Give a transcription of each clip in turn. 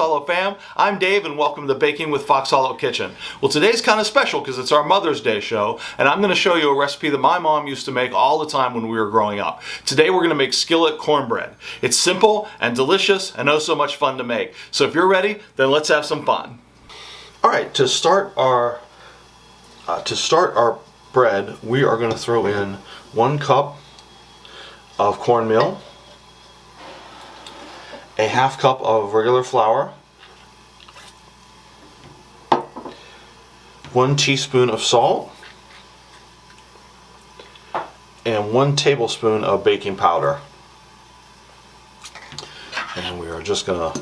Hallow fam. I'm Dave and welcome to Baking with Fox Hallow Kitchen. Well, today's kind of special because it's our Mother's Day show, and I'm going to show you a recipe that my mom used to make all the time when we were growing up. Today we're going to make skillet cornbread. It's simple and delicious and oh so much fun to make. So if you're ready, then let's have some fun. All right, to start our bread, we are going to throw in 1 cup of cornmeal, a ½ cup of regular flour, 1 teaspoon of salt, and 1 tablespoon of baking powder. And we are just going to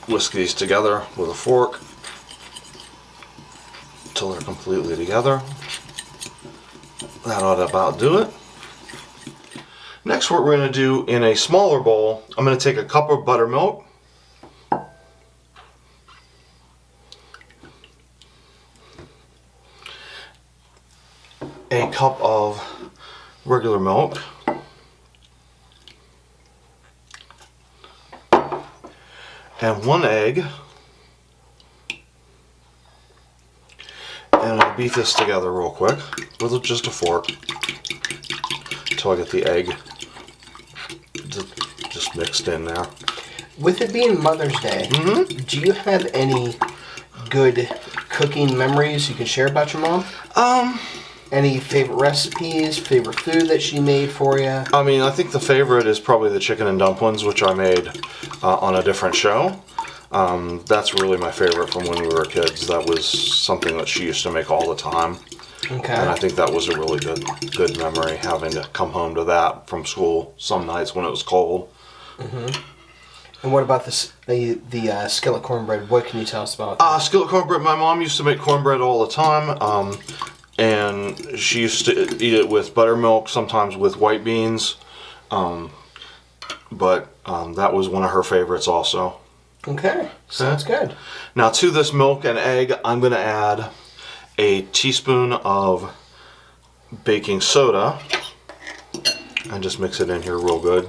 whisk these together with a fork until they're completely together. That ought to about do it. Next, what we're going to do in a smaller bowl, I'm going to take a cup of buttermilk, a cup of regular milk, and 1 egg, and I'll beat this together real quick with just a fork until I get the egg just mixed in there. With it being Mother's Day, do you have any good cooking memories you can share about your mom? Any favorite recipes, favorite food that she made for you? I mean, I think the favorite is probably the chicken and dumplings, which I made on a different show. That's really my favorite from when we were kids. That was something that she used to make all the time. Okay. And I think that was a really good memory, having to come home to that from school some nights when it was cold. And what about the skillet cornbread? What can you tell us about that? Skillet cornbread, my mom used to make cornbread all the time. And she used to eat it with buttermilk, sometimes with white beans. But that was one of her favorites also. Okay, sounds good. Now to this milk and egg, I'm going to add a teaspoon of baking soda and just mix it in here real good.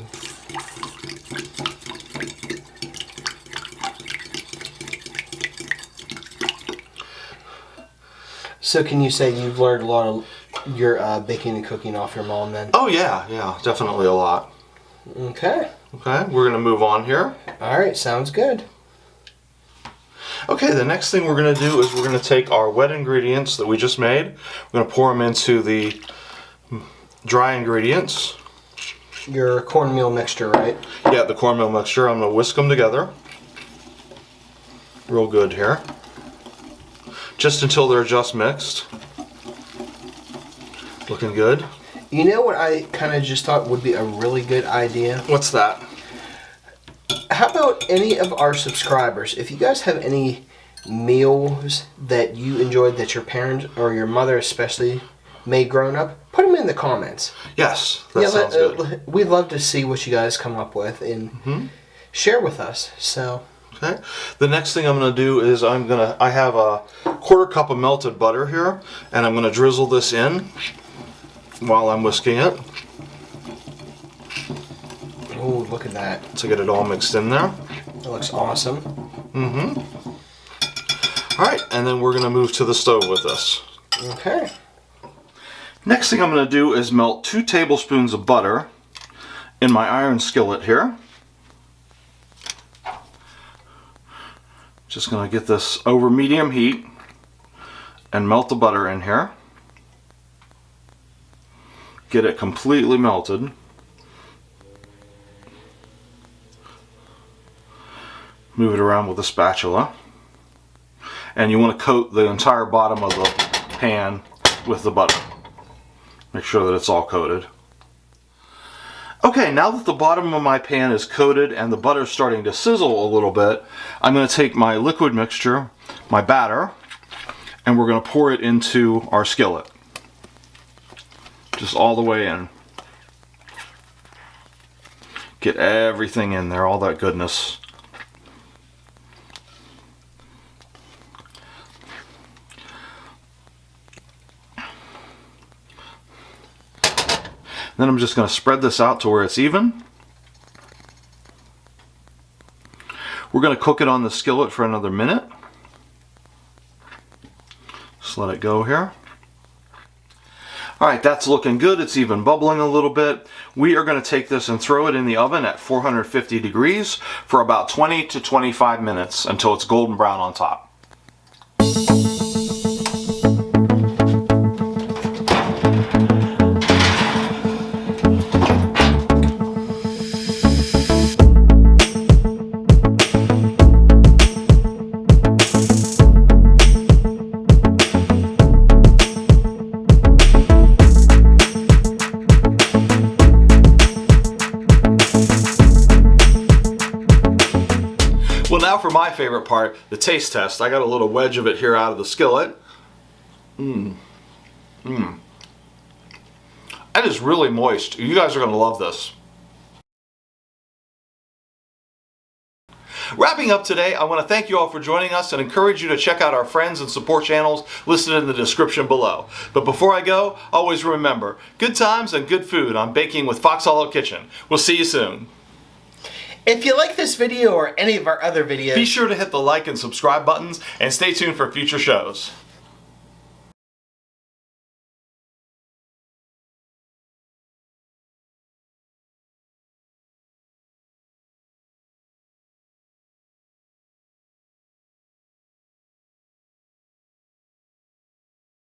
So can you say you've learned a lot of your baking and cooking off your mom then? Oh yeah, definitely a lot. Okay. Okay, we're going to move on here. Alright, sounds good. Okay, the next thing we're going to do is we're going to take our wet ingredients that we just made. We're going to pour them into the dry ingredients. Your cornmeal mixture, right? Yeah, the cornmeal mixture. I'm going to whisk them together. Real good here. Just until they're just mixed. Looking good. You know what I kind of just thought would be a really good idea? What's that? How about any of our subscribers, if you guys have any meals that you enjoyed that your parents or your mother especially made growing up, put them in the comments. Yes, that sounds good. We'd love to see what you guys come up with and share with us. So. Okay. The next thing I'm going to do is I have a 1/4 cup of melted butter here, and I'm going to drizzle this in while I'm whisking it. Oh, look at that. To get it all mixed in there. That looks awesome. Alright, and then we're going to move to the stove with this. Okay. Next thing I'm going to do is melt 2 tablespoons of butter in my iron skillet here. Just going to get this over medium heat and melt the butter in here. Get it completely melted. Move it around with a spatula. And you want to coat the entire bottom of the pan with the butter. Make sure that it's all coated. Okay, now that the bottom of my pan is coated and the butter is starting to sizzle a little bit, I'm going to take my liquid mixture, my batter, and we're going to pour it into our skillet. Just all the way in. Get everything in there, all that goodness. Then I'm just going to spread this out to where it's even. We're going to cook it on the skillet for another minute. Just let it go here. Alright, that's looking good. It's even bubbling a little bit. We are going to take this and throw it in the oven at 450 degrees for about 20 to 25 minutes until it's golden brown on top. Well, now for my favorite part, the taste test. I got a little wedge of it here out of the skillet. That is really moist. You guys are going to love this. Wrapping up today, I want to thank you all for joining us and encourage you to check out our friends and support channels listed in the description below. But before I go, always remember, good times and good food on Baking with Fox Hallow Kitchen. We'll see you soon. If you like this video or any of our other videos, Be sure to hit the like and subscribe buttons and stay tuned for future shows.